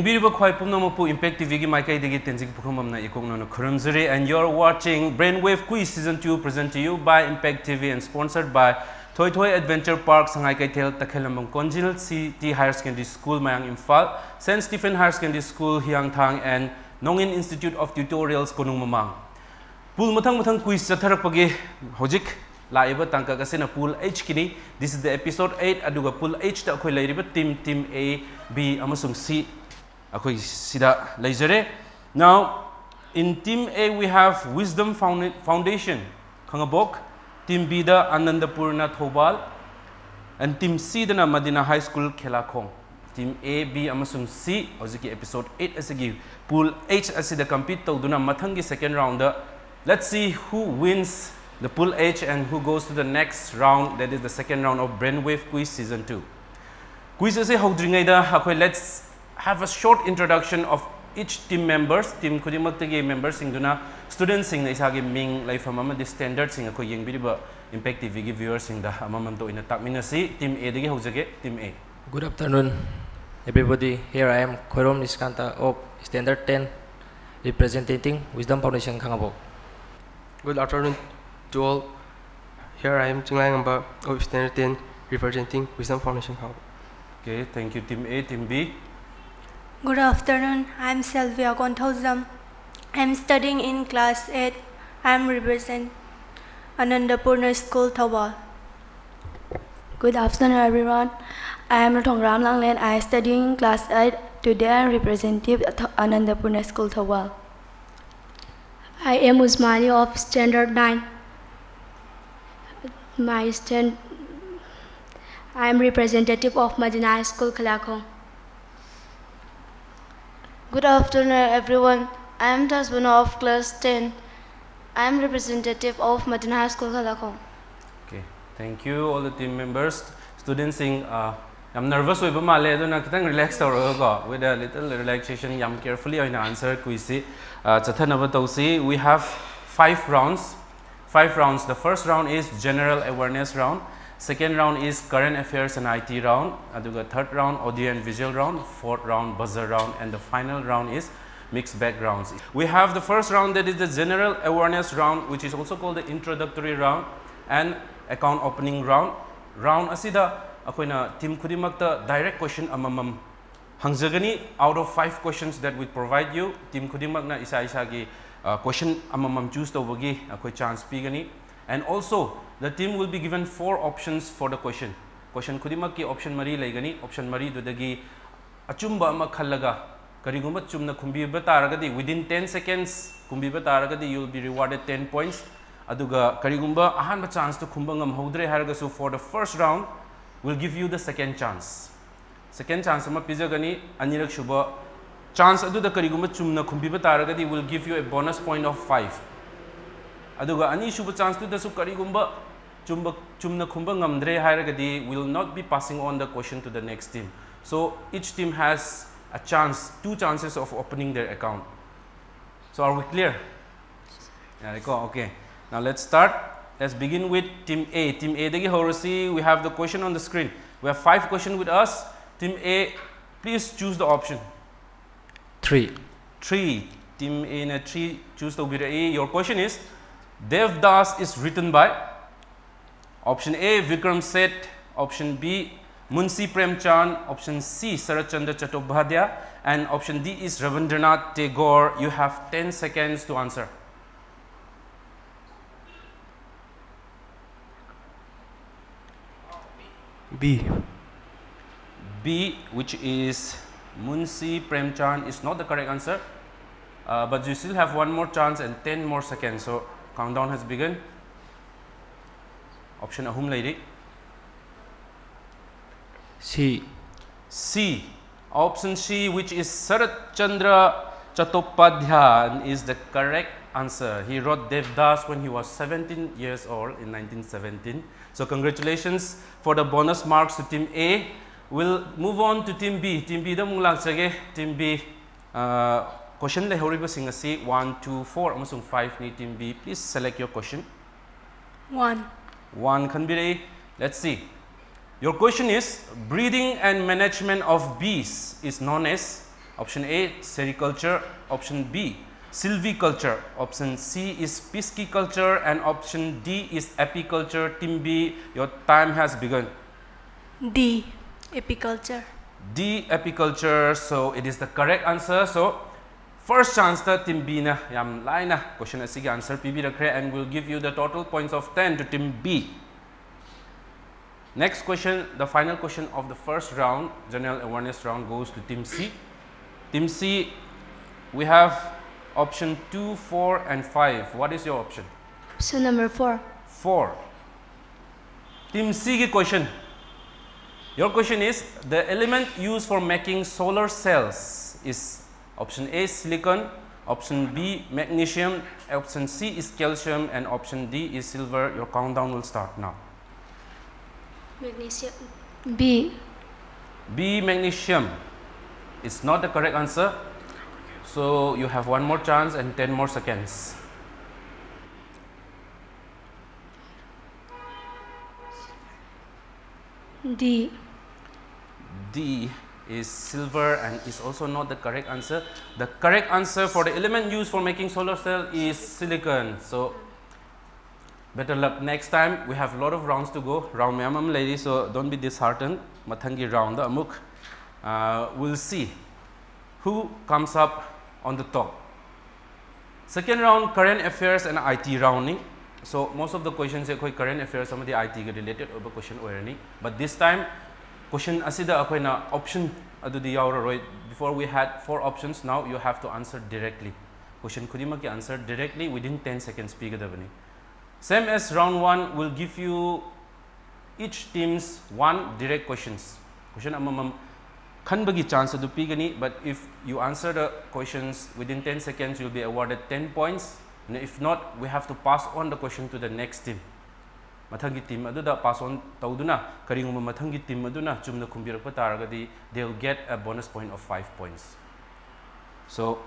Yengbiriba Khwai Pumnamapu Impact TV gi Maikai Digi Tenzig Pukumamna Ikongno Kurumzuri, and you're watching Brainwave Quiz Season 2 presented to you by Impact TV and sponsored by Toy Toy Adventure Park Sangai Kaitel Takhelamang Konjil City Higher Secondary School Mayang Imphal, St. Stephen Higher Secondary School Hiang Thang, and Nongin Institute of Tutorials Konung Mamang. Pool Matang Quiz Satharapagi Hojik Laiba Tanka Kasena Pool H Kini. This is the episode 8 Aduga Pool H ta Akhoi Lairiba Team A, B amasung C. Akhoi sida laizare. Now in Team A we have Wisdom Foundation Khangabok, Team B da Anandapur na Thobal, and Team C da na Madina High School Khelakong. Team A, B amasung C hojiki episode 8 asigi Pool H asida compete tawduna mathangi second round da. Let's see who wins the Pool H and who goes to the next round, that is the second round of Brainwave Quiz Season 2. Quiz ase hawdringaida akhoi let's have a short introduction of each team members. Team Kudimaktagi members singduna students sing na isagi ming laifam amadi standard sing akhoi yengbiriba Impact TV gi viewers sing da amamam to ina takminasi. Team A dagi hawjage. Team A. Good afternoon everybody. Here I am Khoirom Niskanta of Standard 10 representing Wisdom Foundation Khangabo. Good afternoon to all. Here I am Chinglai Ngamba of Standard 10 representing Wisdom Foundation Khangabo. Okay, thank you Team A. Team B. Good afternoon, I am Selvia Konthauzam. I am studying in class 8. I am representing Anandapurna School, Thawal. Good afternoon everyone. I am Thongram Langlen. I am studying in class 8. Today I am representative Anandapurna School, Thawal. I am Usmani of Standard 9. I am representative of Madina High School, Khelakong. Good afternoon everyone. I am Tasbuna of class 10. I am representative of Madina High School, Khelakong. Okay, thank you all the team members. Students sing I'm nervous with male aduna kitang relax tawraga with a little relaxation yam carefully oina answer quiz si chathanaba tawsi. We have 5 rounds. The first round is general awareness round, second round is current affairs and IT round, aduga third round audio and visual round, fourth round buzzer round, and the final round is mixed bag rounds. We have the first round, that is the general awareness round, which is also called the introductory round, and account opening round. Round asida akoina team Kudimakta direct question amamam hangjagani. Out of 5 questions that we provide you, team Kudimakna isa gi question amamam choose tawbagi akoi chance pigani, and also the team will be given 4 options for the question Kudimak ki option mari laigani. Option mari dudagi achumba ama khallaga karigumba chumna khumbiba taragadi within 10 seconds khumbiba taragadi you will be rewarded 10 points. Aduga karigumba ahanba chance to khumba ngamhodre haragasu for the first round will give you the second chance ama pijagani. Anirak shuba chance adu da karigumba chumna khumbiba taragadi will give you a bonus point of 5. Aduga ani shuba chance tu da su karigumba chumna khumba ngamdre haragadi will not be passing on the question to the next team. So each team has a chance, 2 chances of opening their account. So are we clear? Yeah, okay. Now let's start. Let's begin with Team A. Team A dagi horasi. We have the question on the screen. We have 5 questions with us. Team A, please choose the option. 3. Team A na 3 choose the option A. Your question is Devdas is written by option A Vikram Seth, option B Munshi Premchand, option C Sarat Chandra Chattopadhyay, and option D is Rabindranath Tagore. You have 10 seconds to answer. B, which is Munshi Premchand, is not the correct answer, but you still have 1 more chance and 10 more seconds. So countdown has begun. Option ahum lady. C. Option C, which is Sarat Chandra Chattopadhyay, is the correct answer. He wrote Devdas when he was 17 years old in 1917. So congratulations for the bonus marks to Team A. We'll move on to Team B. Team B da mung lagsage. Team B question le horiba singasi 1, 2, 4 amasung 5 ni Team B. Please select your question. 1. Khanbire. Let's see. Your question is, breeding and management of bees is known as Option A, sericulture. Option B, silviculture. Option C is pisciculture, and option D is apiculture. Team B, your time has begun. D. Apiculture. D, apiculture. So it is the correct answer. So first chance that Team B na yam lai na question asigi answer pibirakre, and will give you the total points of 10 to Team B. Next question, the final question of the first round, general awareness round, goes to Team C. Team C, we have option 2, 4 and 5. What is your option? Option number 4. 4. Team C ki question. Your question is, the element used for making solar cells is option A, silicon, option B, magnesium, option C is calcium, and option D is silver. Your countdown will start now. Magnesium. B. B, magnesium, is not the correct answer. So you have one more chance and 10 more seconds. D. D is silver and is also not the correct answer. The correct answer for the element used for making solar cell is silicon. So better luck next time. We have a lot of rounds to go. Round mayamam lady, so don't be disheartened. Mathangi round the amuk. We'll see who comes up on the top. Second round, current affairs and IT rounding. So most of the questions are current affairs, some of the IT related over question already. But this time, question asida akoy na option adudi yauraroi. Before we had 4 options, now you have to answer directly. Question khudima ki answer directly within 10 seconds pigadabani. Same as round 1, will give you each teams 1 direct questions. Question amamam khanbagi chance adu pigani, but if you answer the questions within 10 seconds, you'll be awarded 10 points. And if not, we have to pass on the question to the next team. Mathangi team aduda pass on tauduna karinguma mathangi team aduna chumna khumbirakpa taragadi, they'll get a bonus point of 5 points. So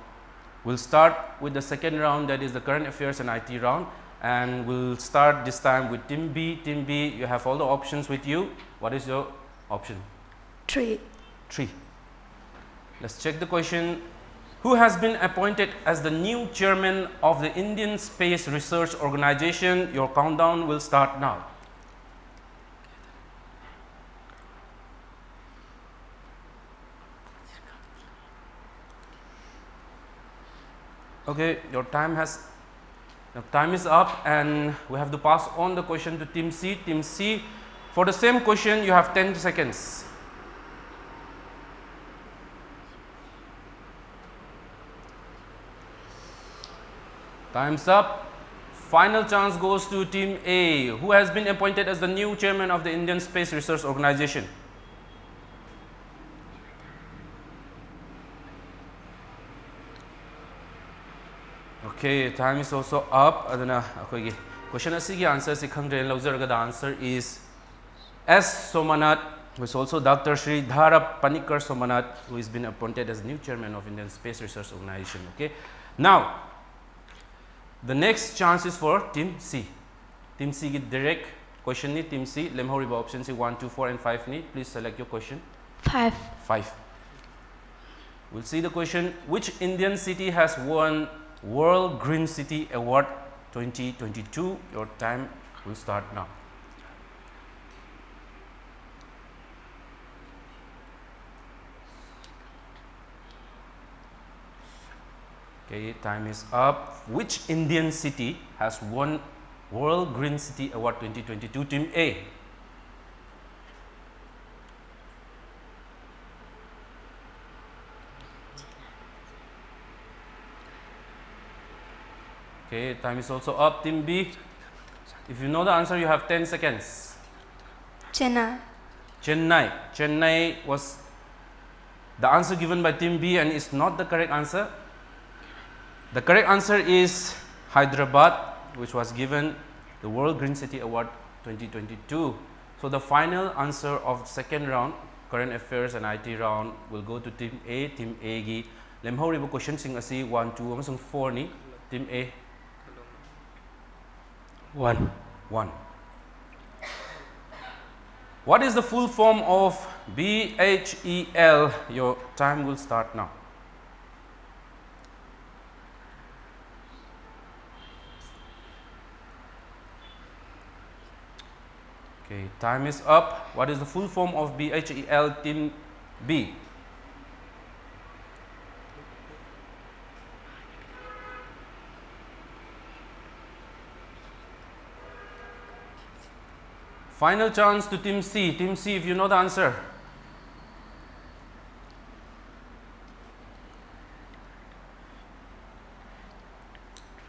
we'll start with the second round, that is the current affairs and IT round, and we'll start this time with Team B. Team B, you have all the options with you. What is your option? 3. 3. Let's check the question. Who has been appointed as the new chairman of the Indian Space Research Organization? Your countdown will start now. Okay, your time is up, and we have to pass on the question to Team C. Team C, for the same question, you have 10 seconds. Time's up. Final chance goes to Team A. Who has been appointed as the new chairman of the Indian Space Research Organization? Okay, time is also up. Adana akoigi question asigi answer si khangre lauzaraga, the answer is S. Somanath, who is also Dr. Shri Dhara Panikar Somanath, who has been appointed as new chairman of Indian Space Research Organization. Okay, now the next chance is for Team C. Team C get direct question ni Team C. Lemhori ba option C 1, 2, 4 and 5 ni. Please select your question. 5. 5. We'll see the question. Which Indian city has won World Green City Award 2022? Your time will start now. Okay, time is up. Which Indian city has won World Green City Award 2022? Team A. Okay, time is also up. Team B. If you know the answer, you have 10 seconds. Chennai. Chennai. Chennai was the answer given by Team B, and is not the correct answer. The correct answer is Hyderabad, which was given the World Green City Award 2022. So the final answer of second round, current affairs and IT round, will go to Team A. Team A gi lemhoriba question sing asi 1, 2 amasung 4 ni. Team A 1. 1. What is the full form of BHEL? Your time will start now. Okay, time is up. What is the full form of BHEL team B? Final chance to team C. Team C, if you know the answer.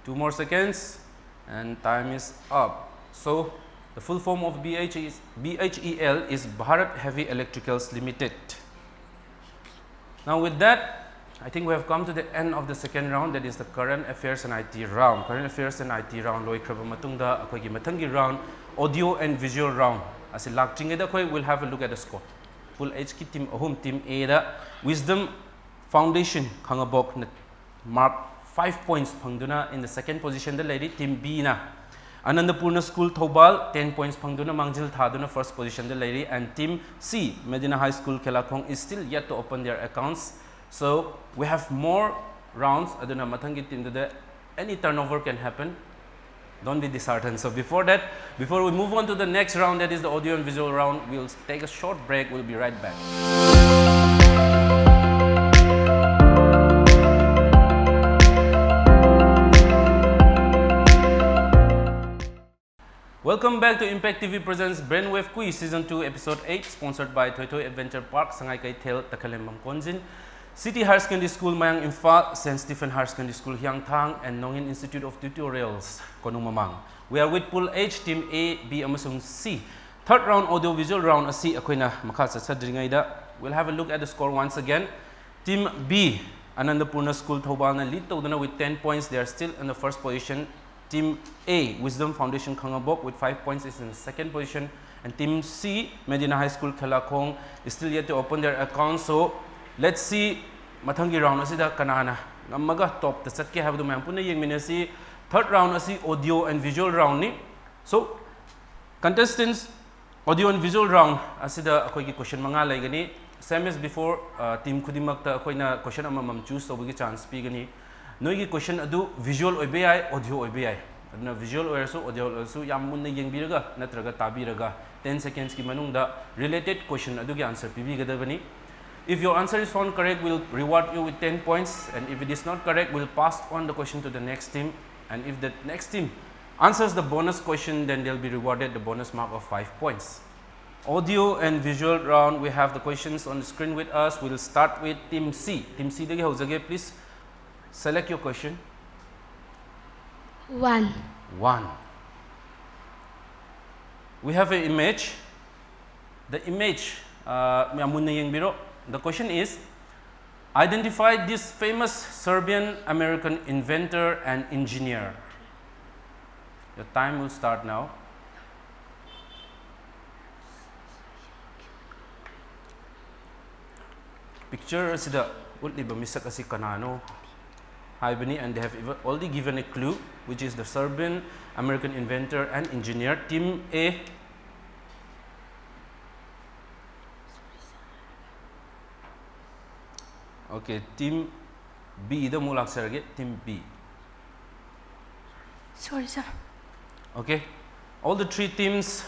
Two more seconds and time is up. So the full form of BHEL is Bharat Heavy Electricals Limited. Now with that, I think we have come to the end of the second round, that is the current affairs and IT round. Current affairs and IT round loikraba matungda akoigi mathangi round audio and visual round. Asi lakchingeda koi will have a look at the score. Full H ki team ahum team A da Wisdom Foundation khangabok na mark 5 points phangduna in the second position the lady team B na. Anandapurna School Thobal 10 points phangduna mangjil thaduna first position the lady, and team C Medina High School Kelakhong is still yet to open their accounts. So we have more rounds aduna mathangi team the any turnover can happen. Don't be disheartened. So before that, before we move on to the next round, that is the audio and visual round, we'll take a short break. We'll be right back. Welcome back to Impact TV presents Brainwave Quiz Season 2 Episode 8, sponsored by Toy Toy Adventure Park, Sangai Kai Thel, Takalembang Konjin, City Higher Secondary School Mayang Imphal, St. Stephen Higher Secondary School Hyang Thang, and Nongin Institute of Tutorials, Konung Mamang. We are with Pool H, Team A, B, amasung C. Third round audio visual round C akoina makha sadringaida. We'll have a look at the score once again. Team B, Anandapurna School Thobal na lead tawduna with 10 points. They are still in the first position. Team A, Wisdom Foundation Khangabok with 5 points is in the second position, and Team C, Medina High School Kelakhong is still yet to open their account. So let's see mathangi round asida kanana ngamaga top ta chatke habdu mayam punna yengminasi. Third round asi audio and visual round ni. So contestants, audio and visual round asida akoi ki question manga laigani. Same as before, team khudimakta akoina question amamam choose tobagi chance pigani. Noi question adu visual oibai, audio oibai. Adna visual also audio also yam munna yengbiraga natraga tabiraga 10 seconds ki manungda related question adu ki answer pibigadabani. If your answer is found correct, we'll reward you with 10 points, and if it is not correct, we'll pass on the question to the next team, and if the next team answers the bonus question, then they'll be rewarded the bonus mark of 5 points. Audio and visual round, we have the questions on the screen with us. We'll start with Team C. Team C dagi hauzage, please select your question. 1. 1. We have an image. The image, the question is, identify this famous Serbian-American inventor and engineer. Your time will start now. Picture is the kanano. And they have already given a clue, which is the Serbian-American inventor and engineer. Team A. Okay, Team B. The mulak sarge. Team B. Sorry, sir. Okay, all the three teams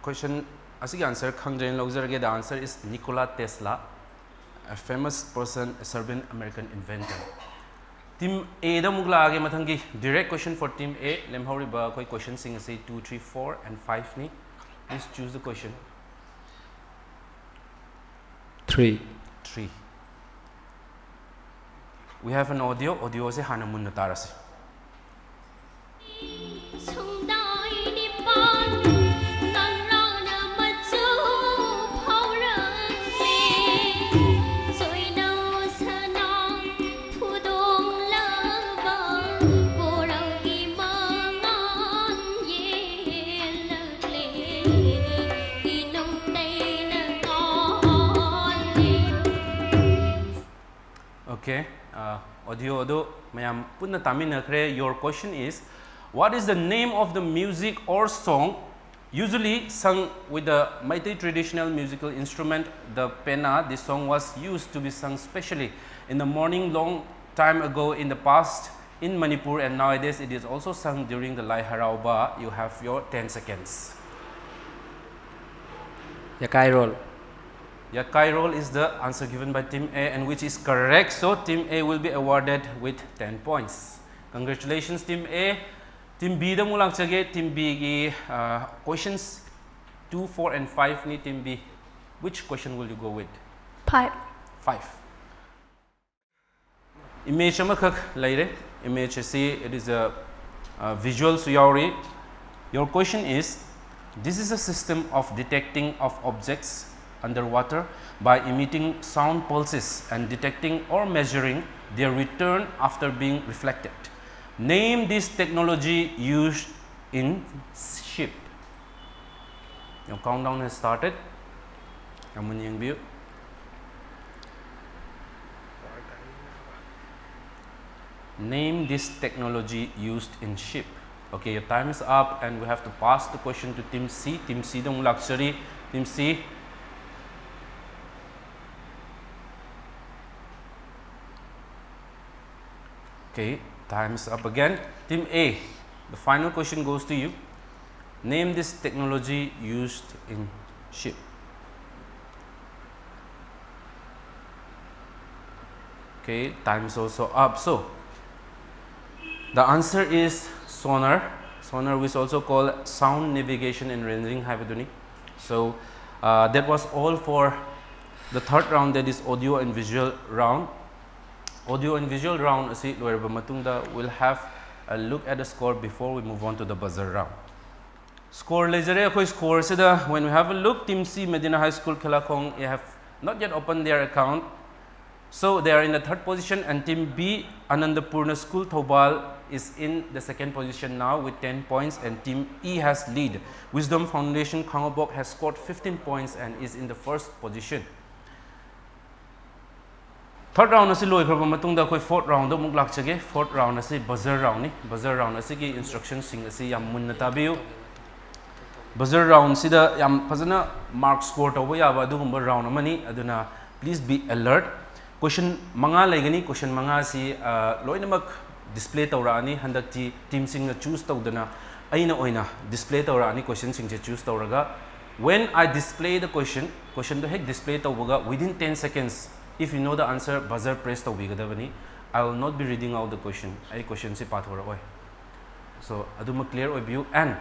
question asigi answer khangjain logjarage. The answer is Nikola Tesla, a famous person, a Serbian American inventor. Team A da mugla age mathangi direct question for Team A. Lemhori ba koi question sing say 2, 3, 4 and 5 ni. Please choose the question. 3. 3. We have an audio. Audio se hanamun na tarasi. Okay, audio do mayam punna tamina kre. Your question is, what is the name of the music or song usually sung with the Meitei traditional musical instrument, the pena? This song was used to be sung specially in the morning long time ago in the past in Manipur, and nowadays it is also sung during the Lai Harauba. You have your 10 seconds. Yakai roll. Yakai roll is the answer given by Team A, and which is correct. So Team A will be awarded with 10 points. Congratulations, Team A. Team B, the mulak chage. Team B ki questions 2, 4, and 5 ni Team B. Which question will you go with? 5. 5. Image amakak laire. Image see it is a visual suyari. Your question is: this is a system of detecting of objects underwater by emitting sound pulses and detecting or measuring their return after being reflected. Name this technology used in ship. Your countdown has started. Name this technology used in ship. Okay, your time is up and we have to pass the question to Team C. Team C dong luxury. Team C. Okay, time is up again. Team A, the final question goes to you. Name this technology used in ship. Okay, time is also up. So, the answer is sonar. Sonar is also called sound navigation and rendering hybridony. So, that was all for the third round, that is audio and visual round. Audio and visual round asi loiraba matungda we'll have a look at the score before we move on to the buzzer round. Score lejare akoi score sida when we have a look, Team C Medina High School Kelakong have not yet opened their account, so they are in the third position, and Team B Anandapurna School Thobal is in the second position now with 10 points, and Team E has lead. Wisdom Foundation Khangobok has scored 15 points and is in the first position. Third round asi loi khroba matungda koi fourth round muk lak chage. Fourth round asi buzzer round ni. Buzzer round asi ki instructions sing asi yam munna tabiu. Buzzer round sida yam phajana mark score tawba yaba adugumba round amani, aduna please be alert. Question manga laigani. Question manga si loinamak display tawraani. Handakti team sing na choose tawdana aina oina display tawraani question sing je choose tawraga. When I display the question to hek display tawbaga within 10 seconds, if you know the answer, buzzer press tawbigadabani. I will not be reading out the question. I question si pathora oi. So aduma clear oi view, and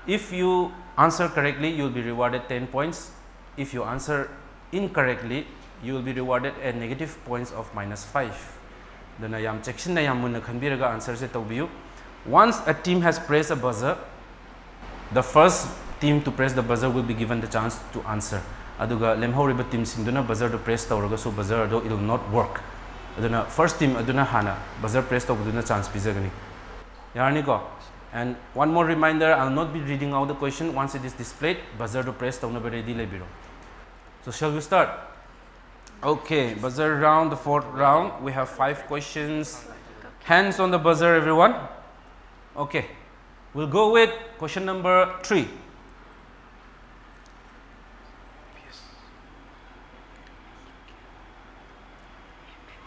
if you answer correctly, you will be rewarded 10 points. If you answer incorrectly, you will be rewarded a negative points of -5. Dana yam section na yam munna khanbiraga answer se tawbiu. Once a team has pressed a buzzer, the first team to press the buzzer will be given the chance to answer. Aduga lemhoriba team singduna buzzer to press tawraga so buzzer do it will not work. Aduna first team aduna hana buzzer press tawduna chance pizagani. Yarni ko. And one more reminder, I will not be reading out the question. Once it is displayed, buzzer to press tawna be ready lebiro. So shall we start? Okay, buzzer round, the fourth round. We have 5 questions. Hands on the buzzer, everyone. Okay, we'll go with question number 3.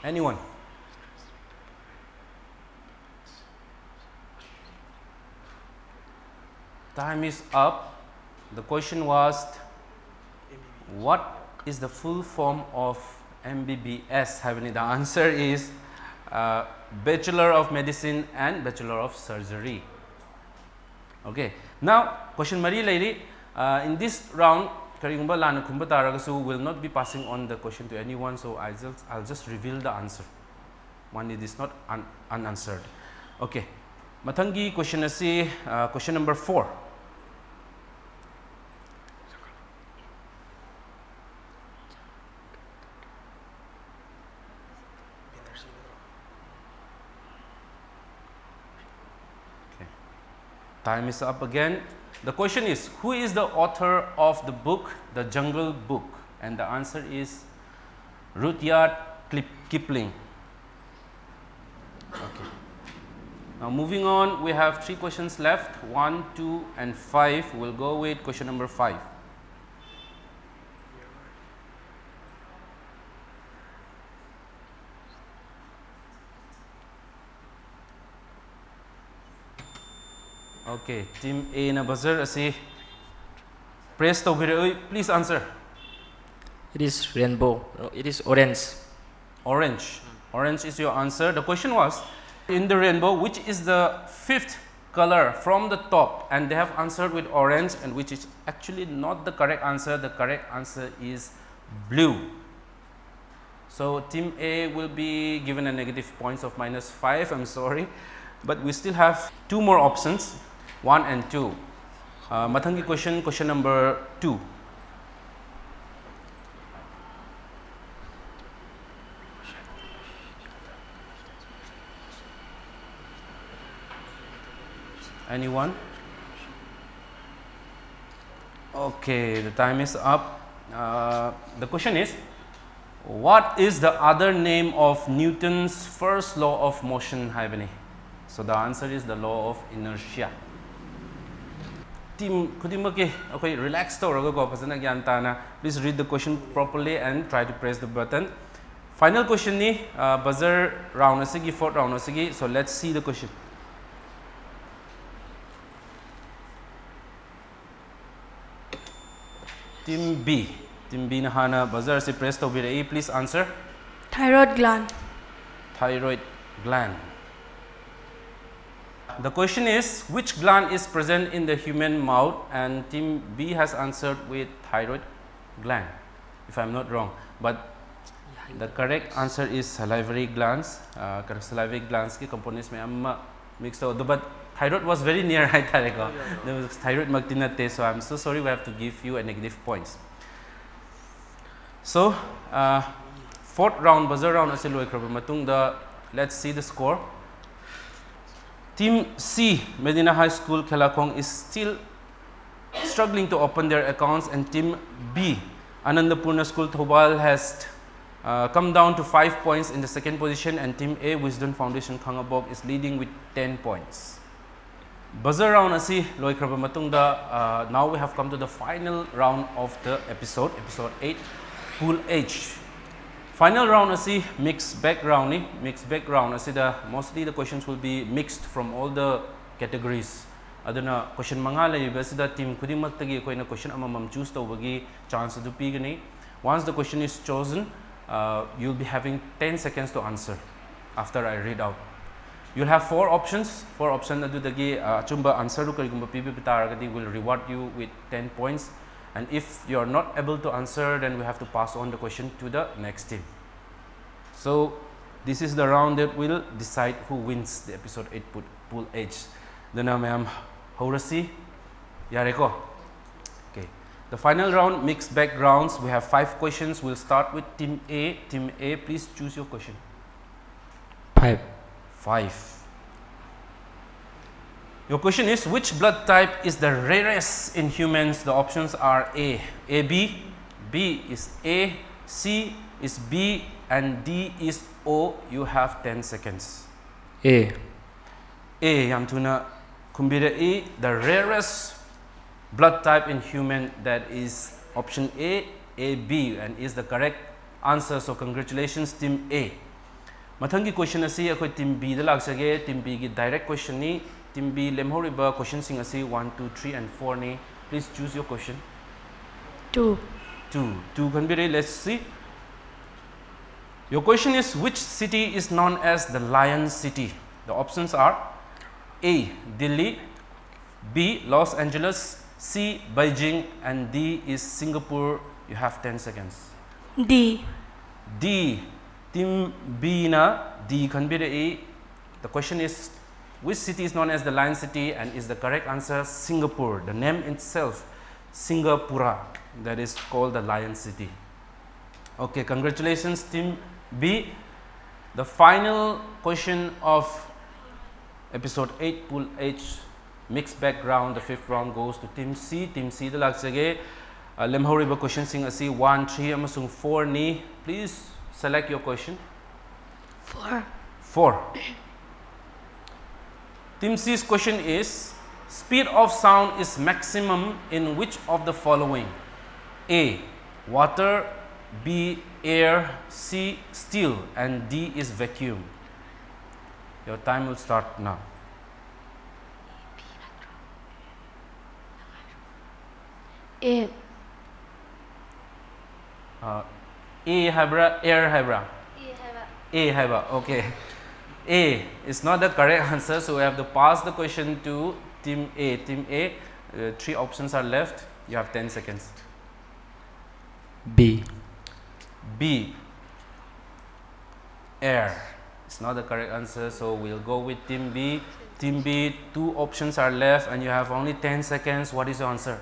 Anyone? Time is up. The question was, what is the full form of MBBS? The answer is Bachelor of Medicine and Bachelor of Surgery. Okay. Now, question Mari Lady. In this round, Karigumba Lana Kumba Taragasu will not be passing on the question to anyone, so I'll just reveal the answer. One, it is not unanswered. Okay. Matangi question asi question number 4. Time is up again. The question is, who is the author of the book, The Jungle Book? And the answer is Rudyard Kipling. Okay. Now moving on, we have 3 questions left. 1, 2, and 5. We'll go with question number 5. Okay, team A na buzzer asi Press tobire, please answer. It is rainbow. No, it is orange. Orange. Orange is your answer. The question was, in the rainbow, which is the fifth color from the top? And they have answered with orange, and which is actually not the correct answer. The correct answer is blue. So team A will be given a negative points of -5. I'm sorry, but we still have two more options, 1 and 2. Mathangi question number 2. Anyone? Okay, the time is up. The question is, what is the other name of Newton's first law of motion? So the answer is the law of inertia. Team Kudimaki, okay, relax to please read the question properly and try to press the button. Final question ni buzzer round asigi, fourth round asigi. So let's see the question. Team B. Team B na hana buzzer si press to be, please answer. Thyroid gland. Thyroid gland. The question is, which gland is present in the human mouth? And team B has answered with thyroid gland, if I am not wrong. But the correct answer is salivary glands. Salivary glands ki components mein amma mixed out. But thyroid was very near, there was thyroid magtinate, so I'm so sorry, we have to give you a negative points. So fourth round, buzzer round asi loi khrabu matung da, let's see the score. Team C, Medina High School Khelakong, is still struggling to open their accounts, and team B, Anandapurna School Thobal, has come down to 5 points in the second position, and team A, Wisdom Foundation Khangabok, is leading with 10 points. Buzzer round asi loi khraba matung da, now we have come to the final round of the episode 8, Pool H. Final round asi mixed background ni, mixed background asi da, mostly the questions will be mixed from all the categories. Aduna question manga lai basi da team khudimak tagi koi na question amamam choose tawbagi chance adu pigani. Once the question is chosen, you'll be having 10 seconds to answer after I read out. You'll have 4 options. 4 options adudagi achumba answer ru karigumba pibi bitaragadi will reward you with 10 points. And if you are not able to answer, then we have to pass on the question to the next team. So this is the round that will decide who wins the episode 8 Pool H. Dana ma'am Haurasi Yareko. Okay. The final round, mixed backgrounds. We have 5 questions. We'll start with team A. Team A, please choose your question. 5. 5. Your question is, which blood type is the rarest in humans? The options are A, AB, B is A, C is B, and D is O. You have 10 seconds. A. A, Yamtuna Kumbira E, the rarest blood type in human, that is option A, AB, and is the correct answer. So congratulations team A. Mathangi question asi akoi team B da laksage. Team B gi direct question ni. Team B lemhoriba question sing asi 1, 2, 3 and 4 ni. Please choose your question. 2. 2 can be read. Let's see. Your question is, which city is known as the Lion City? The options are A, Delhi, B, Los Angeles, C, Beijing, and D is Singapore. You have 10 seconds. D. D. Team B na D can be A. The question is, which city is known as the Lion City, and is the correct answer Singapore. The name itself, Singapura, that is called the Lion City. Okay, congratulations team B. The final question of episode 8 Pool H, mixed background, the 5th round goes to team C. Team C the laksage lemhoriba question sing asi 1, 3 amasung 4 ni. Please select your question. 4. 4. Team C's question is, speed of sound is maximum in which of the following? A, water, B, air, C, steel, and D is vacuum. Your time will start now. A. A Hybra, Air Hybra. A Hybra, okay. A is not the correct answer, so we have to pass the question to Team A. Team A, 3 options are left. You have 10 seconds. B. B. Air. It's not the correct answer, so we'll go with Team B. Team B, 2 options are left and you have only 10 seconds. What is your answer?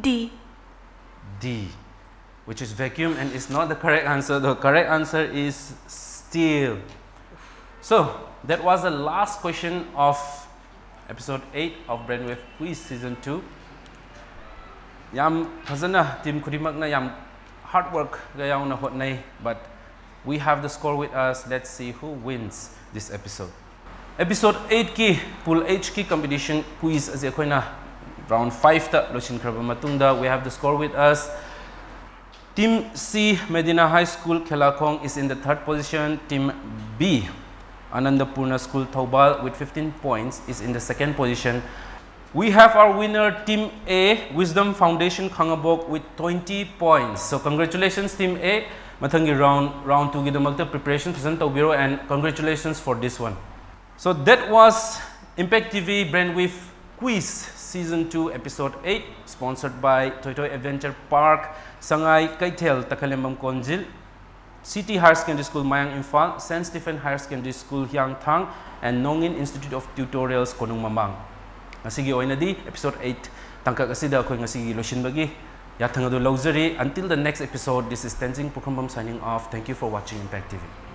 D. D, which is vacuum, and it's not the correct answer. The correct answer is steel. So that was the last question of episode 8 of Brainwave Quiz Season 2. Yam fazana team kudimak na yam hard work gayaw na hotnay, but we have the score with us. Let's see who wins this episode. Episode 8 ki pool H ki competition quiz as akoina round 5 ta lochin kraba matungda. We have the score with us. Team C Medina High School Kelakong is in the 3rd position. Team B Anandapurna School Taubal with 15 points is in the 2nd position. We have our winner Team A Wisdom Foundation Khangabok with 20 points. So congratulations Team A. Mathangi round 2 gidamakta preparation present Taubiro, and congratulations for this one. So that was Impact TV Brainwave Quiz Season 2 Episode 8, sponsored by Toy Toy Adventure Park, Sangay Kaitel Takalembam Konjil, City Higher Secondary School Mayang Imphal, St. Stephen Higher Secondary School Hyang Thang, and Nongin Institute of Tutorials Konung Mamang. Ngasigi oina di episode 8 tangka kasida ako'y ngasigi losinbagi yathang adu luxury. Until the next episode, this is Tenzing Pukumbam signing off. Thank you for watching Impact TV.